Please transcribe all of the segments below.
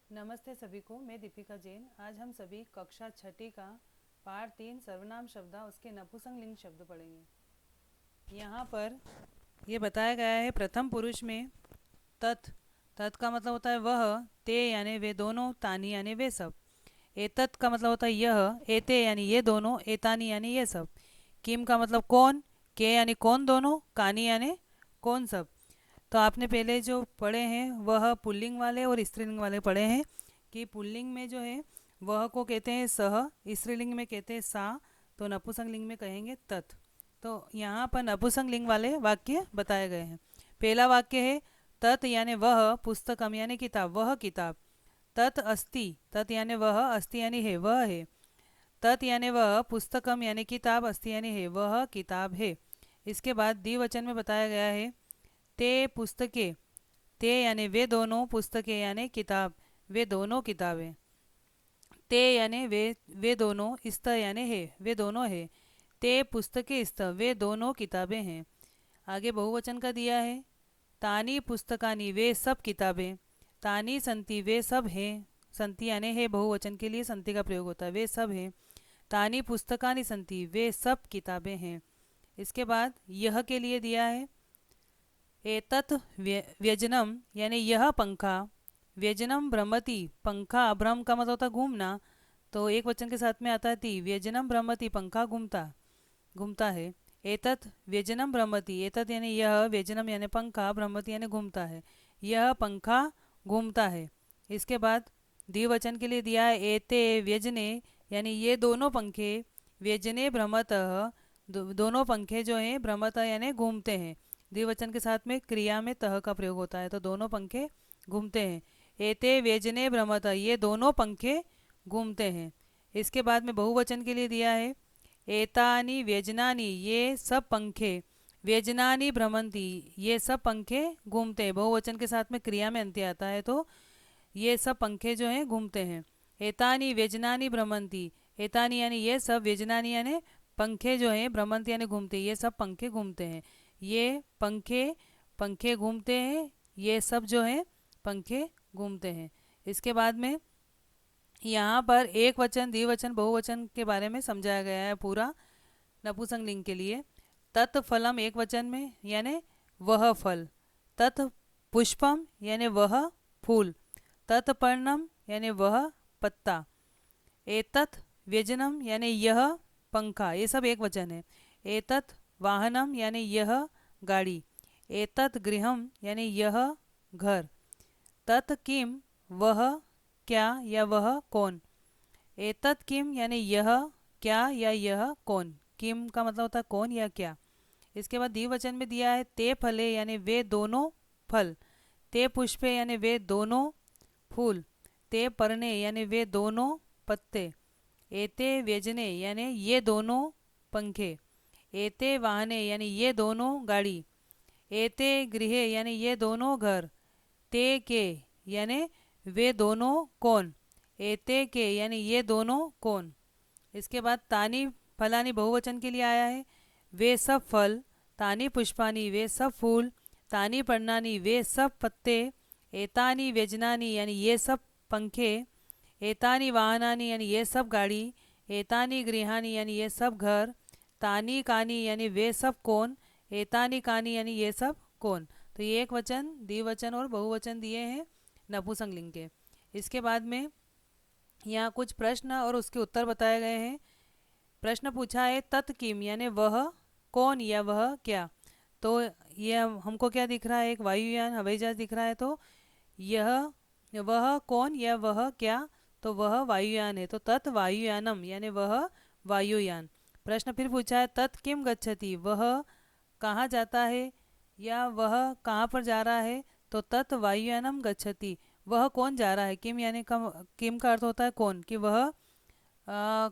नमस्ते सभी को, मैं दीपिका जैन। आज हम सभी कक्षा छठी का पाठ 3 सर्वनाम शब्द उसके नपुंसकलिंग शब्द पढ़ेंगे। यहाँ पर ये बताया गया है प्रथम पुरुष में तत्। तत् का मतलब होता है वह, ते यानी वे दोनों, तानी यानी वे सब। एतत् का मतलब होता है यह, एते यानी ये दोनों, एतानी यानी ये सब। किम का मतलब कौन, के यानी कौन दोनों, कानी यानी कौन सब। तो आपने पहले जो पढ़े हैं वह पुल्लिंग वाले और स्त्रीलिंग वाले पढ़े हैं कि पुल्लिंग में जो है वह को कहते हैं सह, स्त्रीलिंग में कहते हैं सा, तो नपुंसकलिंग में कहेंगे तत्। तो यहाँ पर नपुंसकलिंग वाले वाक्य बताए गए हैं। पहला वाक्य है तत् यानी वह, पुस्तकम यानी किताब, वह किताब। तत् अस्ति, तत् यानी वह, अस्ति यानी है, वह है। तत् यानी वह, पुस्तकम यानी किताब, अस्ति यानी है, वह किताब है। इसके बाद द्विवचन में बताया गया है ते पुस्तकें। ते यानी वे दोनों, पुस्तकें यानी किताब, वे दोनों किताबें। ते यानी वे दोनों, स्त यानी है, वे दोनों है। ते पुस्तकें स्त, वे दोनों किताबें हैं। आगे बहुवचन का दिया है तानी पुस्तकानी, वे सब किताबें। तानी संति, वे सब हैं। संति यानी है, बहुवचन के लिए संति का प्रयोग होता है, वे सब हैं। तानी पुस्तकानी संति, वे सब किताबें हैं। इसके बाद यह के लिए दिया है एतत् व्यजनम यानी यह पंखा। व्यजनम भ्रमति, पंखा, भ्रम का मतलब होता है घूमना, तो एक वचन के साथ में आता है ती। व्यजनम भ्रमति, पंखा घूमता घूमता है। एतत् व्यजनम भ्रमति, एतत् यानी यह, व्यजनम यानी पंखा, भ्रमति यानी घूमता है, यह पंखा घूमता है। इसके बाद द्विवचन के लिए दिया है एते व्यजने यानी ये दोनों पंखे। व्यजने भ्रमतः, दोनों पंखे जो हैं भ्रमतः यानी घूमते हैं। द्विवचन के साथ में क्रिया में तह का प्रयोग होता है, तो दोनों पंखे घूमते हैं। एते व्यजने भ्रमतः, ये दोनों पंखे घूमते हैं। इसके बाद में बहुवचन के लिए दिया है एतानि व्यजनानि, ये सब पंखे। व्यजनानि भ्रमंती, ये सब पंखे घूमते हैं। बहुवचन के साथ में क्रिया में अंत्य आता है, तो ये सब पंखे जो हैं घूमते हैं। एतानि व्यजनानि भ्रमंती, एतानि यानी ये सब, व्यजनानि यानी पंखे जो हैं, भ्रमंती यानी घूमते, ये सब पंखे घूमते हैं। ये पंखे पंखे घूमते हैं, ये सब जो हैं पंखे घूमते हैं। इसके बाद में यहाँ पर एक वचन, द्विवचन, बहुवचन के बारे में समझाया गया है पूरा नपुंसकलिंग के लिए। तत्फलम एक वचन में यानी वह फल। तत् पुष्पम यानी वह फूल। तत्पर्णम यानी वह पत्ता। एतत् व्यजनम यानी यह पंखा, ये सब एक वचन है। एतत् वाहनम यानी यह गाड़ी। एतत् गृहम यानी यह घर। तत् किम, वह क्या या वह कौन। एतत् किम यानी यह क्या या यह कौन। किम का मतलब होता है कौन या क्या। इसके बाद द्विवचन में दिया है ते फले यानी वे दोनों फल। ते पुष्पे यानी वे दोनों फूल। ते पर्णे यानी वे दोनों पत्ते। एते व्यजने यानी ये दोनों पंखे। एते वाहने यानी ये दोनों गाड़ी। एते गृहे यानी ये दोनों घर। ते के यानी वे दोनों कौन। एते के यानी ये दोनों कौन। इसके बाद तानी फलानी बहुवचन के लिए आया है वे सब फल। तानी पुष्पानी, वे सब फूल। तानी पर्णानी, वे सब पत्ते। एतानी व्यजनानी यानी ये सब पंखे। एतानी वाहनानी यानी ये सब गाड़ी। एतानी गृहानी यानी ये सब घर। तानी कानी यानी वे सब कौन। एतानी कानी यानी ये सब कौन। तो ये एक वचन, द्विवचन और बहुवचन दिए हैं नपुंसकलिंग के। इसके बाद में यहाँ कुछ प्रश्न और उसके उत्तर बताए गए हैं। प्रश्न पूछा है तत्किम यानी वह कौन या वह क्या। तो यह हमको क्या दिख रहा है, एक वायुयान, हवाई जहाज दिख रहा है, तो यह वह कौन या वह क्या, तो वह वायुयान है, तो तत् वायुयानम यानी वह वायुयान। प्रश्न फिर पूछा है तत् किम गच्छति, वह कहाँ जाता है या वह कहाँ पर जा रहा है, तो तत् वायुयानम गच्छति, वह कौन जा रहा है। किम यानी किम का अर्थ होता है कौन, कि वह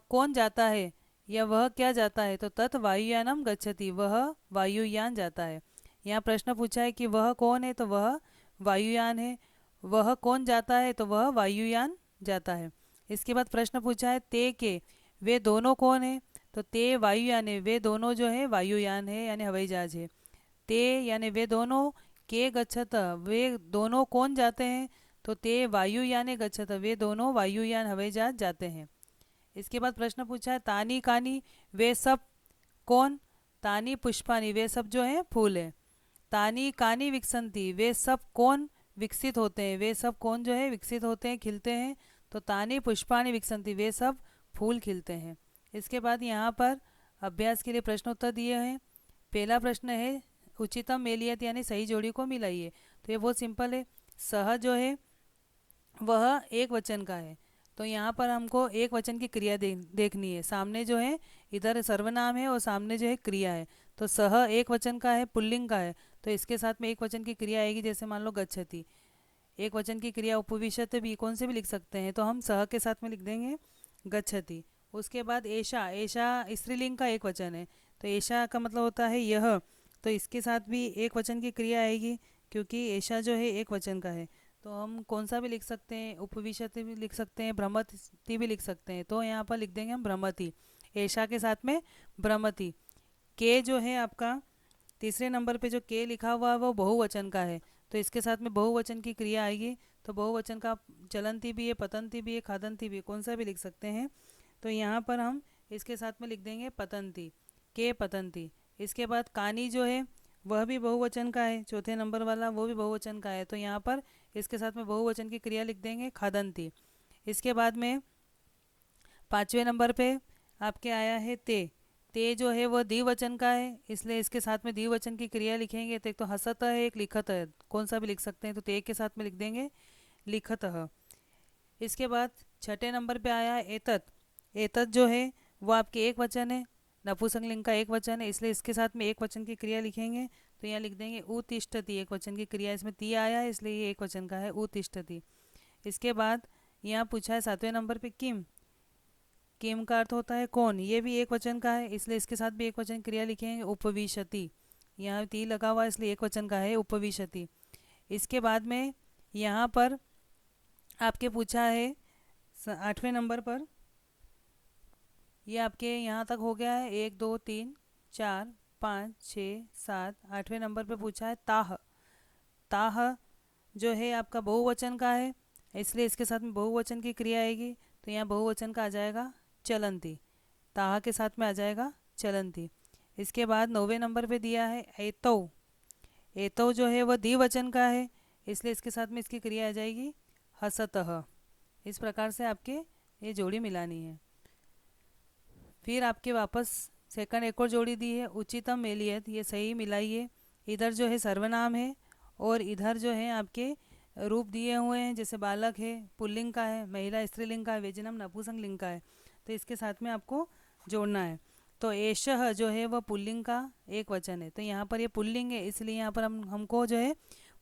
कौन जाता है या वह क्या जाता है, तो तत् वायुयानम गच्छति, वह वायुयान जाता है। यहाँ प्रश्न पूछा है कि वह कौन है, तो वह वायुयान है। वह कौन जाता है, तो वह वायुयान जाता है। इसके बाद प्रश्न पूछा है ते के, वे दोनों कौन है, तो ते वायुयान है, वे दोनों जो है वायुयान है यानी हवाई जहाज है। ते यानी वे दोनों, के गच्छत, वे दोनों कौन जाते हैं, तो ते वायुयाने गच्छत, वे दोनों वायुयान हवाई जहाज जाते हैं। इसके बाद प्रश्न पूछा है तानी कानी, वे सब कौन? तानी पुष्पानी, वे सब जो है फूल है। तानी कानी विकसंती, वे सब कौन विकसित होते हैं? वे सब कौन जो है विकसित होते हैं, खिलते हैं? तो तानी पुष्पानी विकसंती, वे सब फूल खिलते हैं। इसके बाद यहाँ पर अभ्यास के लिए प्रश्नोत्तर दिए हैं। पहला प्रश्न है उचितम मेलियत यानी सही जोड़ी को मिलाइए। तो ये बहुत सिंपल है। सह जो है वह एक वचन का है, तो यहाँ पर हमको एक वचन की क्रिया देखनी है। सामने जो है इधर सर्वनाम है और सामने जो है क्रिया है। तो सह एक वचन का है, पुल्लिंग का है, तो इसके साथ में एक वचन की क्रिया आएगी। जैसे मान लो गच्छति, एक वचन की क्रिया उपविशत भी कौन से भी लिख सकते हैं, तो हम सह के साथ में लिख देंगे गच्छति। उसके बाद ऐशा, ऐशा स्त्रीलिंग का एक वचन है, तो ऐशा का मतलब होता है यह, तो इसके साथ भी एक वचन की क्रिया आएगी क्योंकि ऐशा जो है एक वचन का है। तो हम कौन सा भी लिख सकते हैं, उपविशति भी लिख सकते हैं, भ्रमति भी लिख सकते हैं। तो यहाँ पर लिख देंगे हम भ्रमति, ऐशा के साथ में भ्रमति। के जो है आपका तीसरे नंबर पे जो के लिखा हुआ है वो बहुवचन का है, तो इसके साथ में बहुवचन की क्रिया आएगी। तो बहुवचन का चलंती भी है, पतंती भी है, खादंती भी है, कौन सा भी लिख सकते हैं। तो यहाँ पर हम इसके साथ में लिख देंगे पतंती, के पतंती। इसके बाद कानी जो है वह भी बहुवचन का है, चौथे नंबर वाला वो भी बहुवचन का है, तो यहाँ पर इसके साथ में बहुवचन की क्रिया लिख देंगे खादंती। इसके बाद में पाँचवें नंबर पे आपके आया है ते, ते जो है वह द्विवचन का है, इसलिए इसके साथ में द्विवचन की क्रिया लिखेंगे। तो एक तो हसत है, एक लिखत है, कौन सा भी लिख सकते हैं, तो ते के साथ में लिख देंगे लिखत है। इसके बाद छठे नंबर पे आया है एतत, एतत जो है वो आपके एक वचन है, नपुंसकलिंग का एक वचन है, इसलिए इसके साथ में एक वचन की क्रिया लिखेंगे। तो यहाँ लिख देंगे उत्तिष्ठति, एक वचन की क्रिया, इसमें ती आया है इसलिए ये एक वचन का है, उत्तिष्ठति। इसके बाद यहाँ पूछा है सातवें नंबर पे किम, किम का अर्थ होता है कौन, ये भी एक वचन का है, इसलिए इसके साथ भी एक वचन क्रिया लिखेंगे उपविशति, यहाँ ती लगा हुआ है इसलिए एक वचन का है उपविशति। इसके बाद में यहाँ पर आपके पूछा है आठवें नंबर पर, ये आपके यहाँ तक हो गया है, 1 2 3 4 5 6 7, आठवें नंबर पे पूछा है ताह, ताह जो है आपका बहुवचन का है, इसलिए इसके साथ में बहुवचन की क्रिया आएगी। तो यहाँ बहुवचन का आ जाएगा चलंती, ताह के साथ में आ जाएगा चलंती। इसके बाद नौवें नंबर पे दिया है एतौ, एतौ जो है वह द्विवचन का है, इसलिए इसके साथ में इसकी क्रिया आ जाएगी हसतः। इस प्रकार से आपके ये जोड़ी मिलानी है। फिर आपके वापस सेकंड एक और जोड़ी दी है उचितम मेलियत, ये सही मिलाइए। इधर जो है सर्वनाम है और इधर जो है आपके रूप दिए हुए हैं, जैसे बालक है पुल्लिंग का है, महिला स्त्रीलिंग का है, व्यजनम नपुंसकलिंग का है, तो इसके साथ में आपको जोड़ना है। तो एषः जो है वह पुल्लिंग का एक वचन है, तो यहाँ पर ये पुल्लिंग है, इसलिए यहाँ पर हमको जो है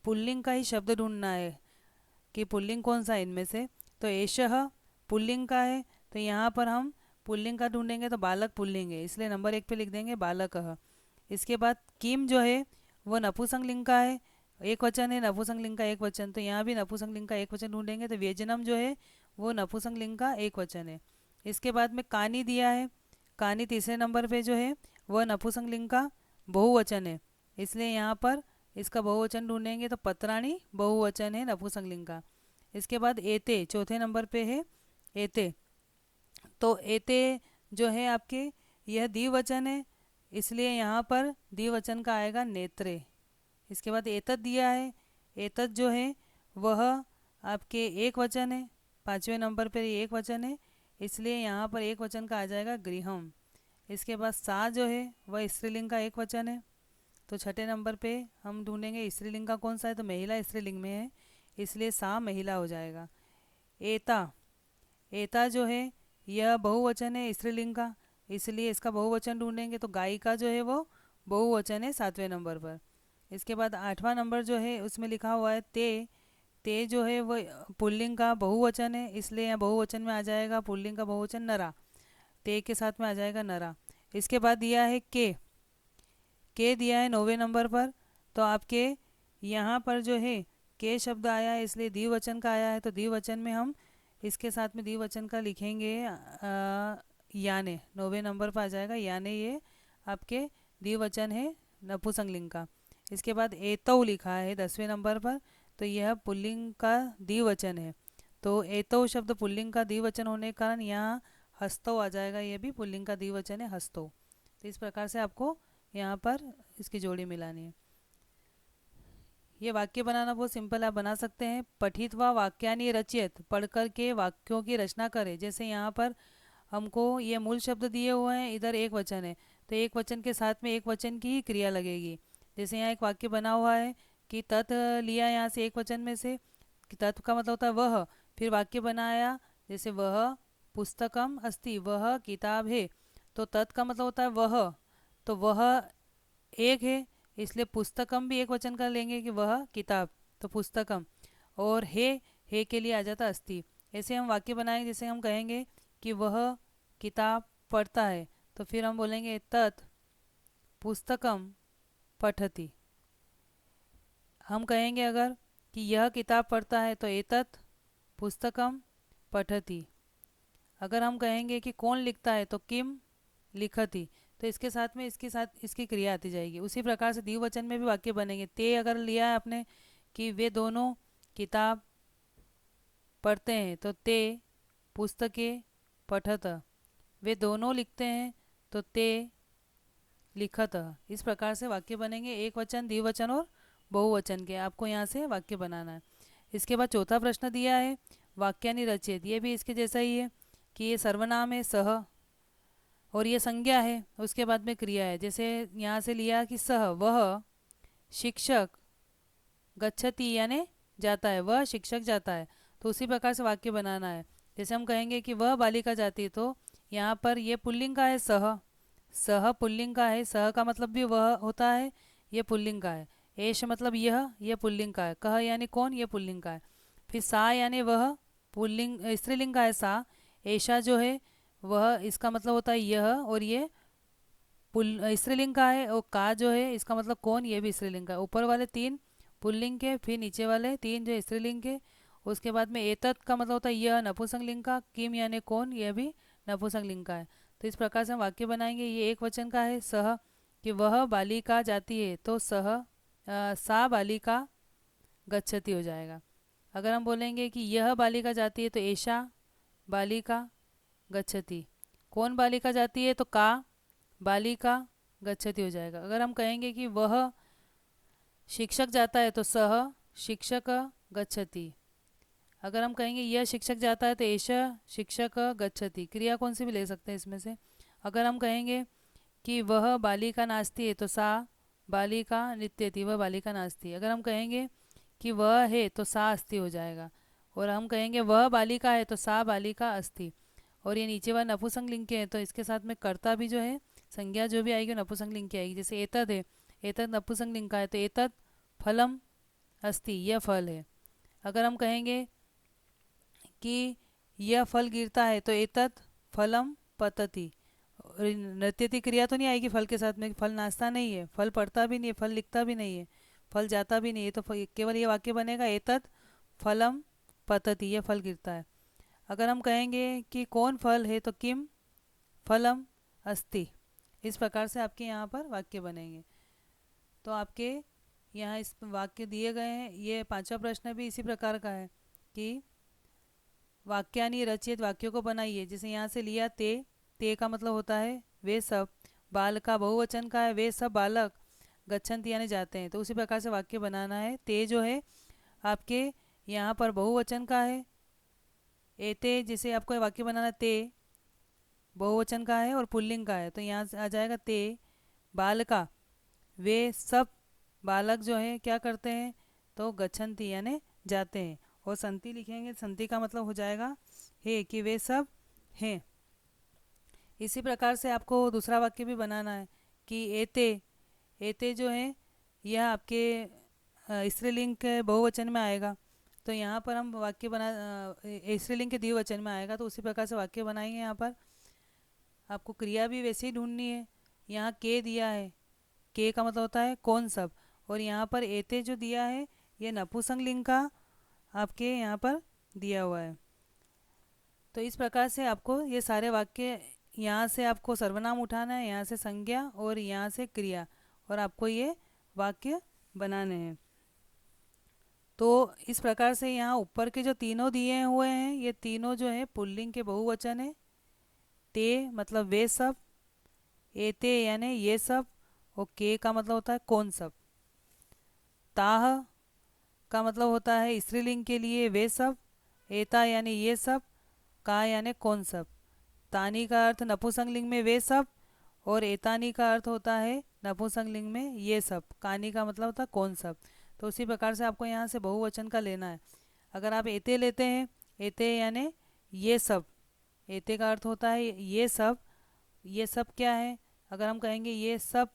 पुल्लिंग का ही शब्द ढूंढना है कि पुल्लिंग कौन सा है इनमें से। तो एषः पुल्लिंग का है, तो यहाँ पर हम पुल्लिंग का ढूंढेंगे तो बालक पुल्लिंग है, इसलिए नंबर 1 पे लिख देंगे बालकः। इसके बाद किम जो है वो नपुंसकलिंग का है, एक वचन है, नपुंसकलिंग का एक वचन, तो यहाँ भी नपुंसकलिंग का एक वचन ढूंढेंगे, तो व्यजनम जो है वो नपुंसकलिंग का एक वचन है। इसके बाद में कानी दिया है, कानी तीसरे नंबर पे जो है वह नपुंसकलिंग का बहुवचन है, इसलिए यहाँ पर इसका बहुवचन ढूंढेंगे, तो पत्राणी बहुवचन है नपुंसकलिंग का। इसके बाद एते चौथे नंबर पे है एते, तो एते जो है आपके यह द्विवचन है, इसलिए यहाँ पर द्विवचन का आएगा नेत्रे। इसके बाद एतत दिया है, एतत जो है वह आपके एक वचन है, पाँचवें नंबर पर एक वचन है, इसलिए यहाँ पर एक वचन का आ जाएगा गृहम। इसके बाद सा जो है वह स्त्रीलिंग का एक वचन है, तो छठे नंबर पे हम ढूंढेंगे स्त्रीलिंग का कौन सा है, तो महिला स्त्रीलिंग में है, इसलिए सा महिला हो जाएगा। एता, एता जो है यह बहुवचन है स्त्रीलिंग का, इसलिए इसका बहुवचन ढूंढेंगे, तो गायिका जो है वो बहुवचन है सातवें नंबर पर। इसके बाद आठवां नंबर जो है उसमें लिखा हुआ है ते, ते जो है वो पुल्लिंग का बहुवचन है, इसलिए यहाँ बहुवचन में आ जाएगा पुल्लिंग का बहुवचन नरा, ते के साथ में आ जाएगा नरा। इसके बाद दिया है के दिया है नौवें नंबर पर, तो आपके यहाँ पर जो है के शब्द आया है इसलिए द्विवचन का आया है, तो द्विवचन में हम इसके साथ में द्विवचन का लिखेंगे याने, नौवें नंबर पर आ जाएगा याने, ये आपके द्विवचन है नपुंसकलिंग का। इसके बाद एतौ लिखा है 10वें नंबर पर, तो यह पुल्लिंग का द्विवचन है। तो एतौ शब्द पुल्लिंग का द्विवचन होने के कारण यहाँ हस्तौ आ जाएगा, ये भी पुल्लिंग का द्विवचन है, हस्तौ। तो इस प्रकार से आपको यहाँ पर इसकी जोड़ी मिलानी है। ये वाक्य बनाना बहुत सिंपल, आप बना सकते हैं। पठित व वाक्यानि रचयत, पढ़कर के वाक्यों की रचना करें। जैसे यहाँ पर हमको ये मूल शब्द दिए हुए हैं, इधर एक वचन है, तो एक वचन के साथ में एक वचन की ही क्रिया लगेगी। जैसे यहाँ एक वाक्य बना हुआ है कि तत् लिया यहाँ से एक वचन में से, कि तत् का मतलब होता है वह, फिर वाक्य बनाया जैसे वह पुस्तकम अस्ति, वह किताब है, तो तत् का मतलब होता है वह, तो वह एक है, इसलिए पुस्तकम भी एक वचन का लेंगे कि वह किताब, तो पुस्तकम। और हे के लिए आ जाता अस्ति। ऐसे हम वाक्य बनाएंगे, जैसे हम कहेंगे कि वह किताब पढ़ता है, तो फिर हम बोलेंगे तत् पुस्तकम पठति। हम कहेंगे अगर कि यह किताब पढ़ता है तो एतत् पुस्तकम पठति। अगर हम कहेंगे कि कौन लिखता है तो किम लिखति, तो इसके साथ में इसकी क्रिया आती जाएगी। उसी प्रकार से द्विवचन में भी वाक्य बनेंगे। ते अगर लिया है आपने कि वे दोनों किताब पढ़ते हैं, तो ते पुस्तके पठत, वे दोनों लिखते हैं तो ते लिखत। इस प्रकार से वाक्य बनेंगे, एक वचन, द्विवचन और बहुवचन के। आपको यहाँ से वाक्य बनाना है। इसके बाद चौथा प्रश्न दिया है वाक्यानि रचयित, ये भी इसके जैसा ही है कि ये सर्वनाम है सह, और ये संज्ञा है, उसके बाद में क्रिया है। जैसे यहाँ से लिया कि सह वह शिक्षक गच्छति, यानी जाता है, वह शिक्षक जाता है, तो उसी प्रकार से वाक्य बनाना है। जैसे हम कहेंगे कि वह बालिका जाती है, तो यहाँ पर ये पुल्लिंग का है सह, सह पुल्लिंग का है, सह का मतलब भी वह होता है, ये पुल्लिंग का है। एश मतलब यह पुल्लिंग का है। कह यानी कौन, ये पुल्लिंग का है। फिर सा यानी वह पुल्लिंग स्त्रीलिंग का है सा। ऐशा जो है वह, इसका मतलब होता है यह, और ये स्त्रीलिंग का है। और का जो है इसका मतलब कौन, ये भी स्त्रीलिंग का है। ऊपर वाले तीन पुल्लिंग के, फिर नीचे वाले तीन जो स्त्रीलिंग के। उसके बाद में एतत् का मतलब होता है यह नपुंसक लिंग का, किम यानी कौन, यह भी नपुंसक लिंग का है। तो इस प्रकार से हम वाक्य बनाएंगे। ये एक वचन का है सह, कि वह बालिका जाती है, तो सा बालिका गच्छति हो जाएगा। अगर हम बोलेंगे कि यह बालिका जाती है, तो ऐशा बालिका गच्छति। कौन बालिका जाती है, तो का बालिका गच्छति हो जाएगा। अगर हम कहेंगे कि वह शिक्षक जाता है, तो सह शिक्षक गच्छति। अगर हम कहेंगे यह शिक्षक जाता है, तो ऐशा शिक्षक गच्छति। क्रिया कौन सी भी ले सकते हैं इसमें से। अगर हम कहेंगे कि वह बालिका नाचती है, तो सा बालिका नृत्यति, वह बालिका नाचती है। अगर हम कहेंगे कि वह है, तो सा अस्थि हो जाएगा। और हम कहेंगे वह बालिका है, तो सा बालिका अस्थि। और ये नीचे वाला नपुंसक लिंग के हैं, तो इसके साथ में कर्ता भी जो है, संज्ञा जो भी आएगी नपुंसक लिंग की आएगी। जैसे एतद है, एतद नपुंसक लिंग का है, तो एतद फलम अस्ति, यह फल है। अगर हम कहेंगे कि यह फल गिरता है, तो एतद फलम पतति। नृत्यति क्रिया तो नहीं आएगी फल के साथ में, फल नाचता नहीं है, फल पढ़ता भी नहीं है, फल लिखता भी नहीं है, फल जाता भी नहीं है, तो केवल ये वाक्य बनेगा एतद फलम पतति, यह फल गिरता है। अगर हम कहेंगे कि कौन फल है, तो किम फलम अस्ति। इस प्रकार से आपके यहाँ पर वाक्य बनेंगे। तो आपके यहाँ इस वाक्य दिए गए हैं। ये पांचवा प्रश्न भी इसी प्रकार का है कि वाक्यानि रचित, वाक्यों को बनाइए। जैसे यहाँ से लिया ते का मतलब होता है वे सब, बाल का बहुवचन का है, वे सब बालक गच्छन्ति यानी जाते हैं। तो उसी प्रकार से वाक्य बनाना है। ते जो है आपके यहाँ पर बहुवचन का है, एते जिसे आपको वाक्य बनाना, ते बहुवचन का है और पुल्लिंग का है, तो यहाँ से आ जाएगा ते बालका, वे सब बालक जो है क्या करते हैं, तो गच्छन्ति यानी जाते हैं। और संति लिखेंगे, संति का मतलब हो जाएगा है, कि वे सब हैं। इसी प्रकार से आपको दूसरा वाक्य भी बनाना है कि एते जो है यह आपके स्त्रीलिंग के बहुवचन में आएगा, तो यहाँ पर हम वाक्य बना स्त्रीलिंग के द्विवचन में आएगा, तो उसी प्रकार से वाक्य बनाएंगे। यहाँ पर आपको क्रिया भी वैसे ही ढूंढनी है। यहाँ के दिया है, के का मतलब होता है कौन सब, और यहाँ पर एते जो दिया है ये नपुंसक लिंग का आपके यहाँ पर दिया हुआ है। तो इस प्रकार से आपको ये सारे वाक्य, यहाँ से आपको सर्वनाम उठाना है, यहाँ से संज्ञा और यहाँ से क्रिया, और आपको ये वाक्य बनाने हैं। तो इस प्रकार से यहाँ ऊपर के जो तीनों दिए हुए हैं ये तीनों जो है पुल्लिंग के बहुवचन है। ते मतलब वे सब, एते यानी ये सब, और के का मतलब होता है कौन सब। ताह का मतलब होता है स्त्रीलिंग के लिए वे सब, एता यानी ये सब, का यानी कौन सब। तानी का अर्थ नपुंसकलिंग में वे सब, और एतानी का अर्थ होता है नपुंसकलिंग में ये सब। कानी का मतलब होता है कौन सब। तो उसी प्रकार से आपको यहाँ से बहुवचन का लेना है। अगर आप एते लेते हैं, एते यानी ये सब, एते का अर्थ होता है ये सब। ये सब क्या है, अगर हम कहेंगे ये सब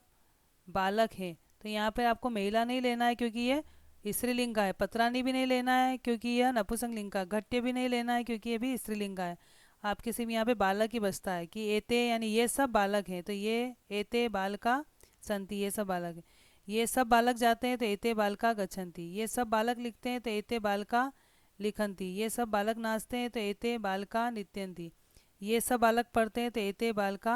बालक हैं, तो यहाँ पर आपको महिला नहीं लेना है क्योंकि ये स्त्रीलिंग का है। पत्रानी भी नहीं लेना है क्योंकि यह नपुंसकलिंग का। घट्य भी नहीं लेना है क्योंकि ये भी स्त्रीलिंग का है। आपके सिर्फ यहाँ पे बालक ही बचता है कि एते यानी ये सब बालक हैं, तो ये एते बालका संति, ये सब बालक है। ये सब बालक जाते हैं तो एते बालका गच्छन्ति। ये सब बालक लिखते हैं तो एते बालका लिखन्ति। ये सब बालक नाचते हैं तो एते बालका नृत्यन्ति। ये सब बालक पढ़ते हैं तो एते बालका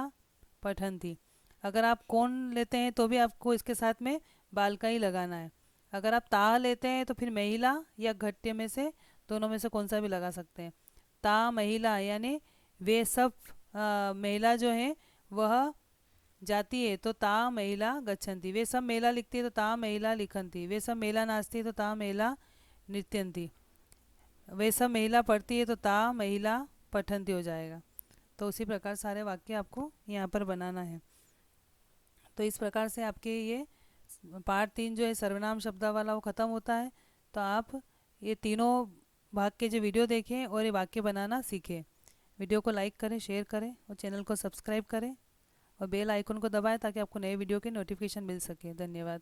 पठन्ति। अगर आप कौन लेते हैं तो भी आपको इसके साथ में बालका ही लगाना है। अगर आप ता लेते हैं तो फिर महिला या घट्य में से दोनों में से कौन सा भी लगा सकते हैं। ता महिला यानी वे सब महिला जो है वह जाती है तो ता महिला गच्छन्ति। वे सब महिला लिखती है तो ता महिला लिखन्ति। वे सब महिला नाचती है तो ता महिला नृत्यन्ति। वे सब महिला पढ़ती है तो ता महिला पठन्ति हो जाएगा। तो उसी प्रकार सारे वाक्य आपको यहाँ पर बनाना है। तो इस प्रकार से आपके ये पार्ट 3 जो है सर्वनाम शब्द वाला वो ख़त्म होता है। तो आप ये तीनों भाग के जो वीडियो देखें और ये वाक्य बनाना सीखें। वीडियो को लाइक करें, शेयर करें और चैनल को सब्सक्राइब करें और बेल आइकन को दबाएं ताकि आपको नए वीडियो के नोटिफिकेशन मिल सके। धन्यवाद।